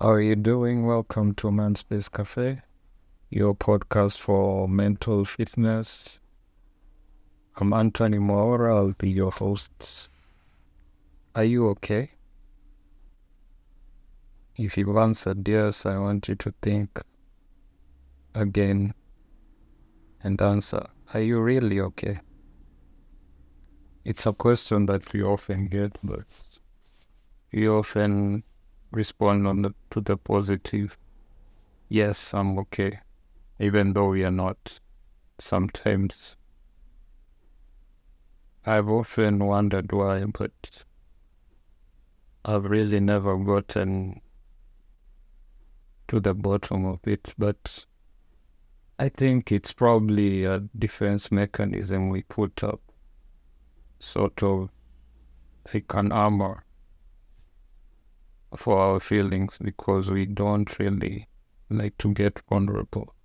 How are you doing? Welcome to Man Space Cafe, your podcast for mental fitness. I'm Anthony Moura. I'll be your host. Are you okay? If you've answered yes, I want you to think again and answer. Are you really okay? It's a question that we often get, but we often respond to the positive. Yes, I'm okay, even though we are not. Sometimes I've often wondered why, but I've really never gotten to the bottom of it. But I think it's probably a defense mechanism we put up, sort of like an armor for our feelings, because we don't really like to get vulnerable,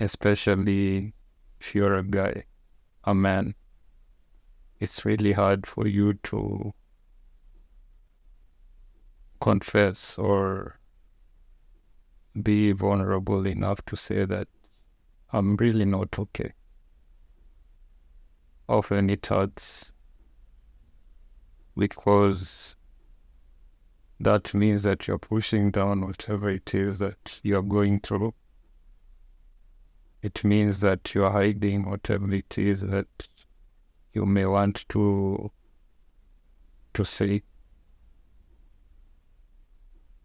especially if you're a guy, a man. It's really hard for you to confess or be vulnerable enough to say that I'm really not okay. Often it hurts because that means that you're pushing down whatever it is that you're going through. It means that you're hiding whatever it is that you may want to say.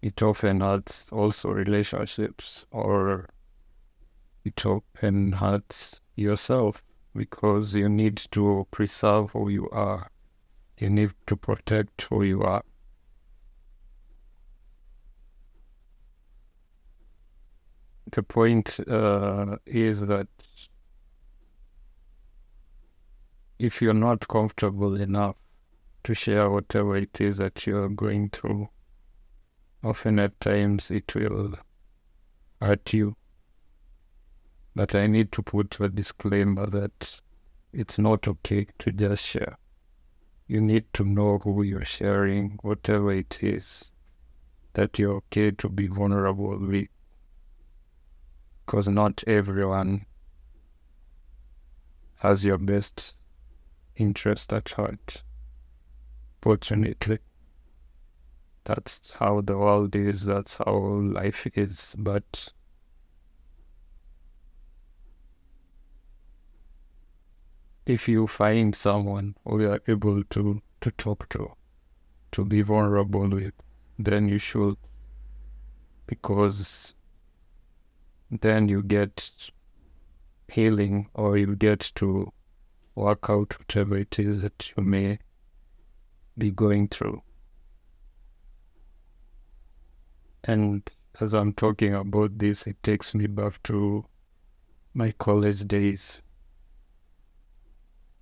It often hurts also relationships, or it often hurts yourself because you need to preserve who you are. You need to protect who you are. The point is that if you're not comfortable enough to share whatever it is that you're going through, often at times it will hurt you. But I need to put a disclaimer that it's not okay to just share. You need to know who you're sharing, whatever it is that you're okay to be vulnerable with. Because not everyone has your best interest at heart. Fortunately, that's how the world is, that's how life is. But if you find someone who you are able to talk to be vulnerable with, then you should, because then you get healing, or you get to work out whatever it is that you may be going through. And as I'm talking about this, it takes me back to my college days.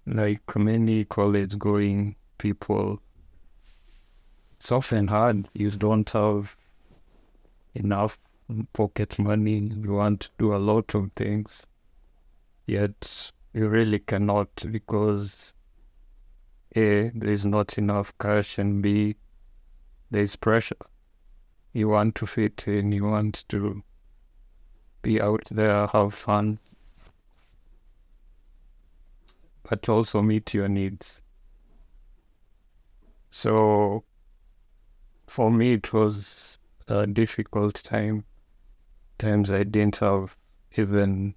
Like many college going people, it's often hard. You don't have enough pocket money. You want to do a lot of things, yet you really cannot, because A, there's not enough cash, and B, there's pressure. You want to fit in, you want to be out there, have fun, but also meet your needs. So for me, it was a difficult time. Times I didn't have even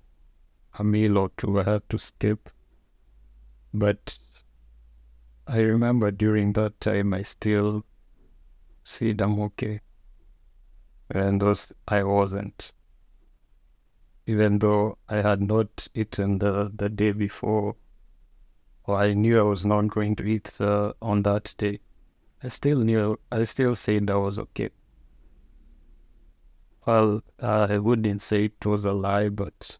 a meal or two I had to skip. But I remember during that time, I still said I'm okay. And those I wasn't. Even though I had not eaten the day before, or I knew I was not going to eat on that day, I still said I was okay. Well, I wouldn't say it was a lie, but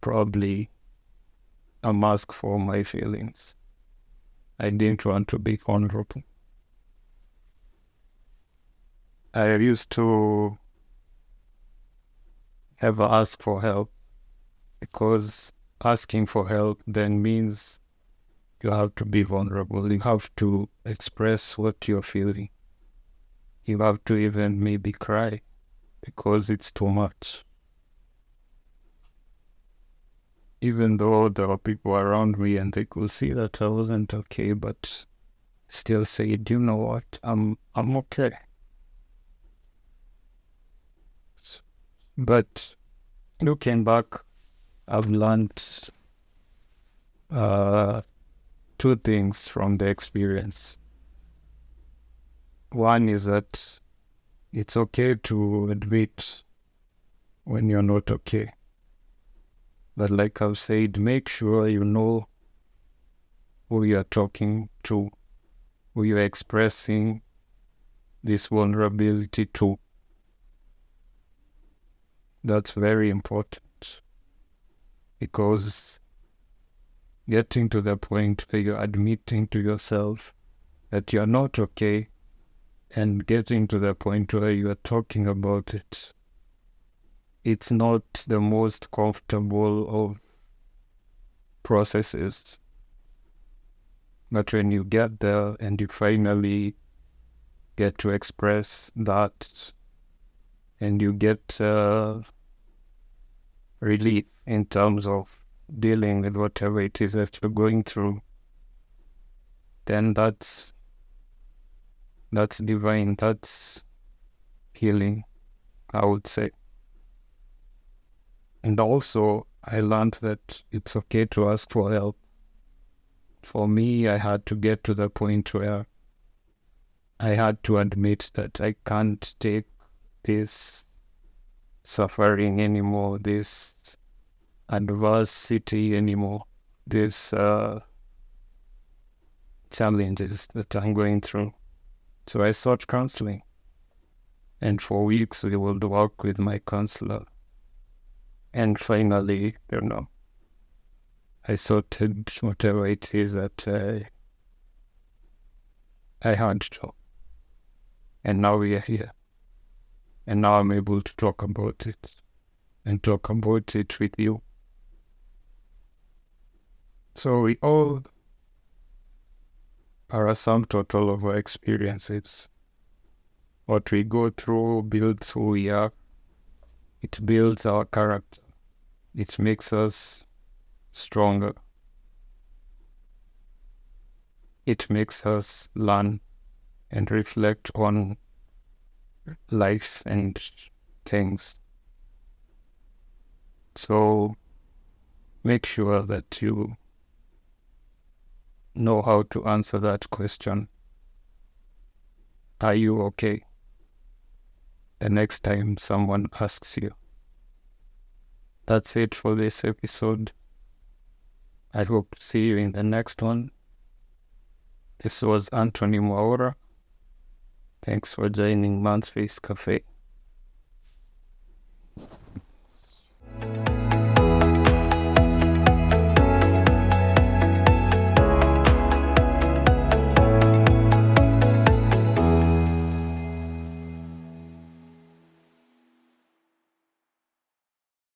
probably a mask for my feelings. I didn't want to be vulnerable. I used to ever ask for help, because asking for help then means you have to be vulnerable. You have to express what you're feeling. You have to even maybe cry because it's too much. Even though there are people around me and they could see that I wasn't okay, but still say, "Do you know what? I'm okay." But looking back, I've learned uh, two things from the experience. One is that it's okay to admit when you're not okay. But like I've said, make sure you know who you're talking to, who you're expressing this vulnerability to. That's very important, because getting to the point where you're admitting to yourself that you're not okay and getting to the point where you're talking about it, it's not the most comfortable of processes. But when you get there and you finally get to express that and you get relief in terms of dealing with whatever it is that you're going through, then that's divine, that's healing, I would say. And also, I learned that it's okay to ask for help. For me, I had to get to the point where I had to admit that I can't take this suffering anymore, this adversity anymore, these challenges that I'm going through. So I sought counseling. And for weeks, we would work with my counselor. And finally, I sorted whatever it is that I had to. And now we are here. And now I'm able to talk about it and talk about it with you. So we all are a sum total of our experiences. What we go through builds who we are. It builds our character. It makes us stronger. It makes us learn and reflect on life and things. So make sure that you know how to answer that question. Are you okay? The next time someone asks you. That's it for this episode. I hope to see you in the next one. This was Anthony Mwaura. Thanks for joining Man's Face Cafe.